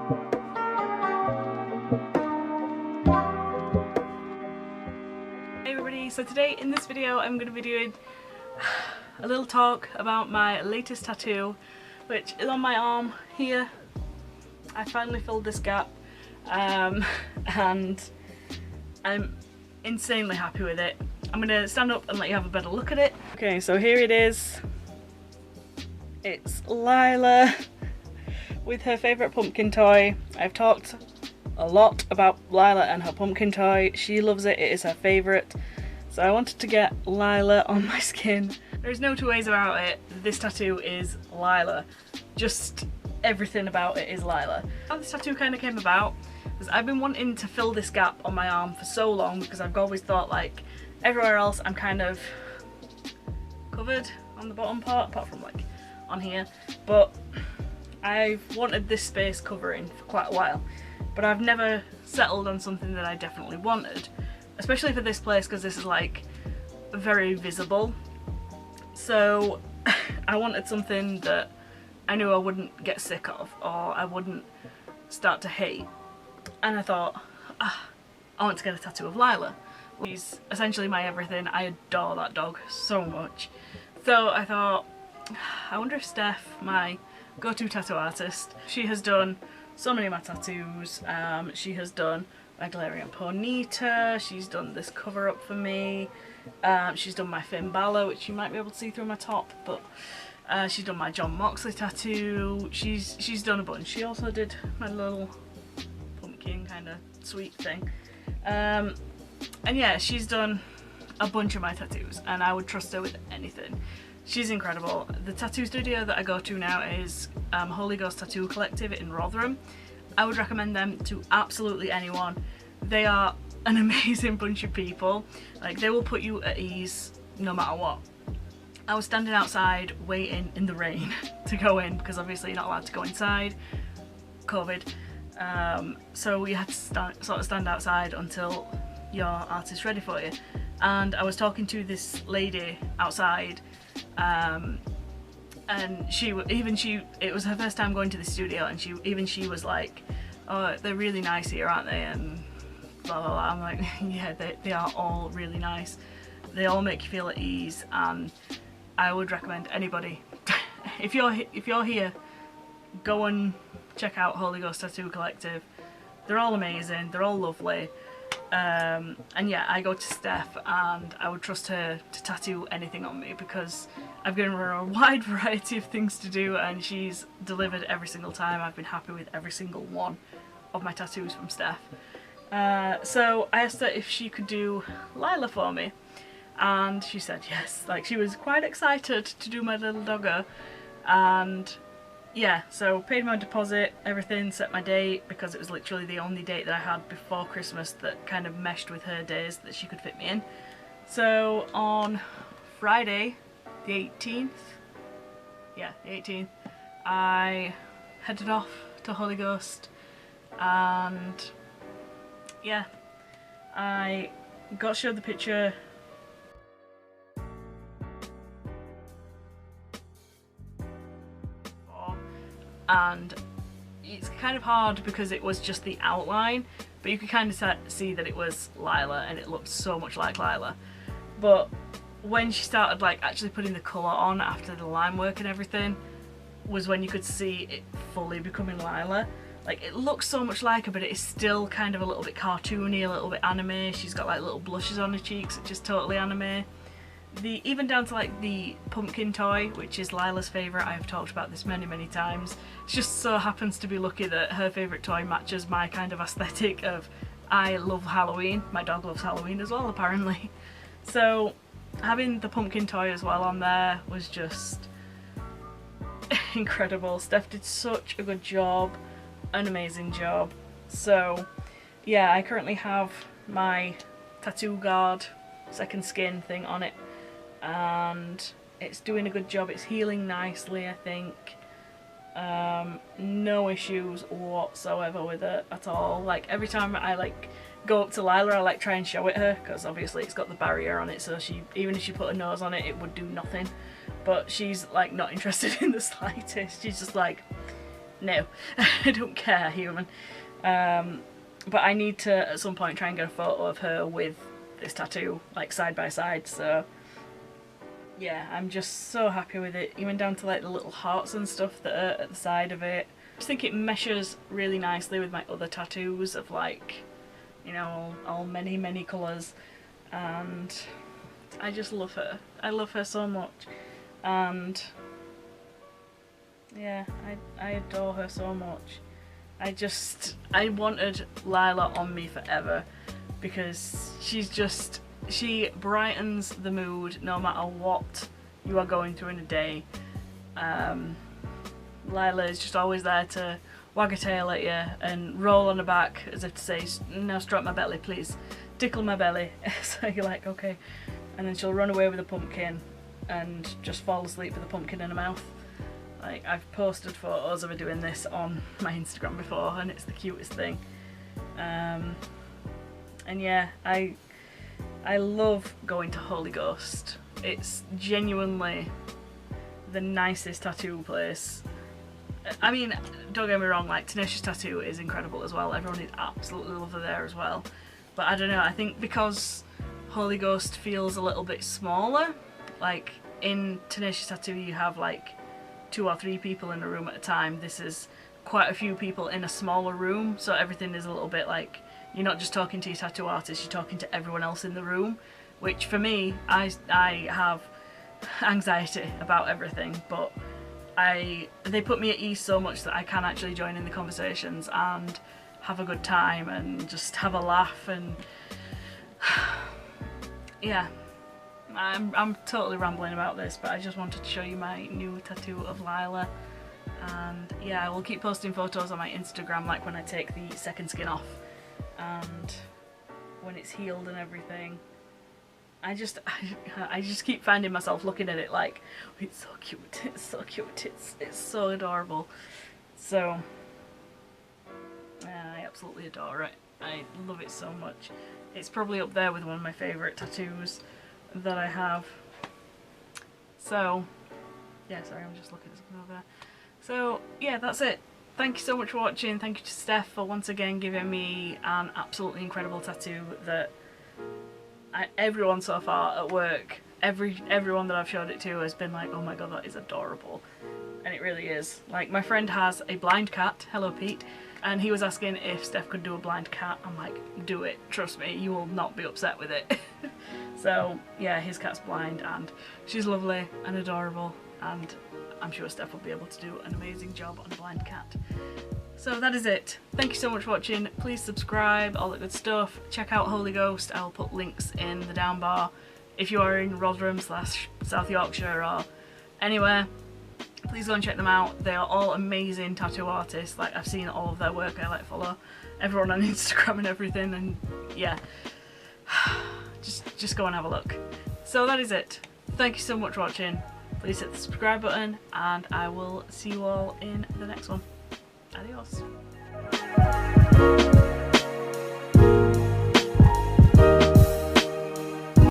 Hey everybody, so today in this video I'm going to be doing a little talk about my latest tattoo, which is on my arm here. I finally filled this gap and I'm insanely happy with it. I'm going to stand up and let you have a better look at it. Okay, so here it is. It's Lila with her favourite pumpkin toy. I've talked a lot about Lila and her pumpkin toy. She loves it, it is her favourite. So I wanted to get Lila on my skin. There's no two ways about it, this tattoo is Lila. Just everything about it is Lila. How this tattoo kind of came about was I've been wanting to fill this gap on my arm for so long because I've always thought like everywhere else I'm kind of covered on the bottom part, apart from like on here, but I've wanted this space covering for quite a while, but I've never settled on something that I definitely wanted, especially for this place because this is like very visible. So I wanted something that I knew I wouldn't get sick of or I wouldn't start to hate, and I thought, I want to get a tattoo of Lila. She's essentially my everything. I adore that dog so much. So I thought, I wonder if Steph, my go-to tattoo artist, she has done so many of my tattoos. She has done my Galarian Ponyta, she's done this cover up for me, she's done my Finn Balor, which you might be able to see through my top, but she's done my John Moxley tattoo, she's done a bunch. She also did my little pumpkin kind of sweet thing. And yeah, she's done a bunch of my tattoos and I would trust her with anything. She's incredible. The tattoo studio that I go to now is Holy Ghost Tattoo Collective in Rotherham. I would recommend them to absolutely anyone. They are an amazing bunch of people. Like, they will put you at ease no matter what. I was standing outside waiting in the rain to go in because obviously you're not allowed to go inside, COVID. So we had to sort of stand outside until your artist's ready for you. And I was talking to this lady outside, and it was her first time going to the studio, and she was like, oh, they're really nice here, aren't they, and blah blah blah. I'm like, yeah, they are all really nice. They all make you feel at ease, and I would recommend anybody if you're here, go and check out Holy Ghost Tattoo Collective. They're all amazing, they're all lovely. And yeah, I go to Steph and I would trust her to tattoo anything on me because I've given her a wide variety of things to do and she's delivered every single time. I've been happy with every single one of my tattoos from Steph. So I asked her if she could do Lila for me and she said yes. Like, she was quite excited to do my little doggo, and yeah, so paid my deposit, everything, set my date because it was literally the only date that I had before Christmas that kind of meshed with her days that she could fit me in. So on Friday the 18th, yeah, the 18th, I headed off to Holy Ghost and yeah, I got showed the picture. And it's kind of hard because it was just the outline, but you could kind of see that it was Lila and it looked so much like Lila. But when she started like actually putting the colour on after the line work and everything was when you could see it fully becoming Lila. Like, it looks so much like her, but it is still kind of a little bit cartoony, a little bit anime. She's got like little blushes on her cheeks, which is totally anime. Even down to like the pumpkin toy, which is Lila's favourite. I have talked about this many times. It just so happens to be lucky that her favourite toy matches my kind of aesthetic of I love Halloween. My dog loves Halloween as well, apparently. So having the pumpkin toy as well on there was just incredible. Steph did such a good job, an amazing job. So yeah, I currently have my tattoo guard second skin thing on it and it's doing a good job. It's healing nicely, I think. No issues whatsoever with it at all. Like, every time I like go up to Lila, I like try and show it her because obviously it's got the barrier on it, so even if she put her nose on it, it would do nothing. But she's like not interested in the slightest. She's just like, no, I don't care, human. But I need to at some point try and get a photo of her with this tattoo, like side by side. So yeah, I'm just so happy with it, even down to like the little hearts and stuff that are at the side of it. I just think it meshes really nicely with my other tattoos of like, you know, all many colours, and I just love her. I love her so much, and yeah, I adore her so much. I wanted Lila on me forever because she brightens the mood no matter what you are going through in a day. Lila is just always there to wag a tail at you and roll on her back as if to say, now stroke my belly please, tickle my belly. So you're like, okay, and then she'll run away with a pumpkin and just fall asleep with a pumpkin in her mouth. Like, I've posted photos of her doing this on my Instagram before and it's the cutest thing. And yeah, I love going to Holy Ghost. It's genuinely the nicest tattoo place. I mean, don't get me wrong, like Tenacious Tattoo is incredible as well. Everyone is absolutely lovely there as well. But I don't know, I think because Holy Ghost feels a little bit smaller, like in Tenacious Tattoo you have like 2 or 3 people in a room at a time. This is quite a few people in a smaller room, so everything is a little bit like, you're not just talking to your tattoo artist, you're talking to everyone else in the room, which for me, I have anxiety about everything, but they put me at ease so much that I can actually join in the conversations and have a good time and just have a laugh. And yeah, I'm totally rambling about this, but I just wanted to show you my new tattoo of Lila. And yeah, I will keep posting photos on my Instagram, like when I take the second skin off and when it's healed and everything. I just keep finding myself looking at it like, oh, it's so cute, it's so cute, it's so adorable. So yeah, I absolutely adore it. I love it so much. It's probably up there with one of my favourite tattoos that I have. So yeah, sorry, I'm just looking at something over there. So yeah, that's it. Thank you so much for watching. Thank you to Steph for once again giving me an absolutely incredible tattoo that everyone so far at work, everyone that I've showed it to has been like, oh my god, that is adorable. And it really is. Like, my friend has a blind cat, hello Pete, and he was asking if Steph could do a blind cat. I'm like, do it, trust me, you will not be upset with it. So yeah, his cat's blind and she's lovely and adorable, and I'm sure Steph will be able to do an amazing job on a blind cat. So that is it. Thank you so much for watching. Please subscribe, all that good stuff. Check out Holy Ghost. I'll put links in the down bar. If you are in Rotherham / South Yorkshire or anywhere, please go and check them out. They are all amazing tattoo artists. Like, I've seen all of their work. I like follow everyone on Instagram and everything, and yeah, just go and have a look. So that is it. Thank you so much for watching. Please hit the subscribe button and I will see you all in the next one. Adios.